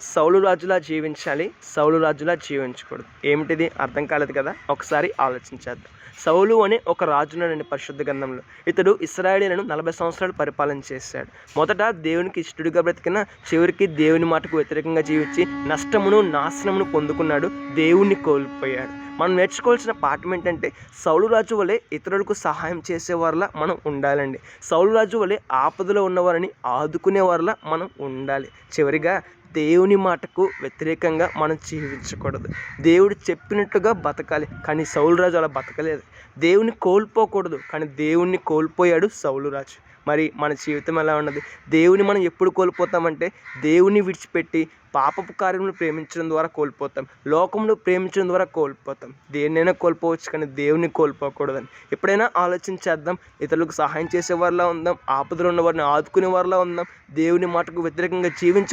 సౌలు రాజులా జీవించాలి, సౌలు రాజులా జీవించకూడదు. ఏమిటిది అర్థం కాలేదు కదా, ఒకసారి ఆలోచించేద్దాం. సౌలు అనే ఒక రాజున్నాడండి పరిశుద్ధ గ్రంథంలో. ఇతడు ఇశ్రాయేలీయులను 40 సంవత్సరాలు పరిపాలన చేశాడు. మొదట దేవునికి ఇష్టడుగా బ్రతికిన, చివరికి దేవుని మాటకు వ్యతిరేకంగా జీవించి నష్టమును నాశనమును పొందుకున్నాడు, దేవుణ్ణి కోల్పోయాడు. మనం నేర్చుకోవాల్సిన పాఠం ఏంటంటే, సౌలు రాజు వలె ఇతరులకు సహాయం చేసేవారిలా మనం ఉండాలండి. సౌలు రాజు వలె ఆపదలో ఉన్నవారిని ఆదుకునేవారిలా మనం ఉండాలి. చివరిగా దేవుని మాటకు వ్యతిరేకంగా మనం జీవించకూడదు. దేవుడు చెప్పినట్టుగా బతకాలి, కానీ సౌలు రాజు అలా బతకలేదు. దేవుని కోల్పోకూడదు, కానీ దేవుణ్ణి కోల్పోయాడు సౌలు రాజు. మరి మన జీవితం ఎలా ఉన్నది? దేవుని మనం ఎప్పుడు కోల్పోతామంటే, దేవుని విడిచిపెట్టి పాపపు కార్యములు ప్రేమించడం ద్వారా కోల్పోతాం, లోకమును ప్రేమించడం ద్వారా కోల్పోతాం. దేన్నైనా కోల్పోవచ్చు, కానీ దేవుని కోల్పోకూడదని ఎప్పుడైనా ఆలోచించేద్దాం. ఇతరులకు సహాయం చేసేవారిలా ఉందాం, ఆపదలో ఉన్న వారిని ఆదుకునే వారిలా ఉందాం, దేవుని మాటకు వ్యతిరేకంగా జీవించ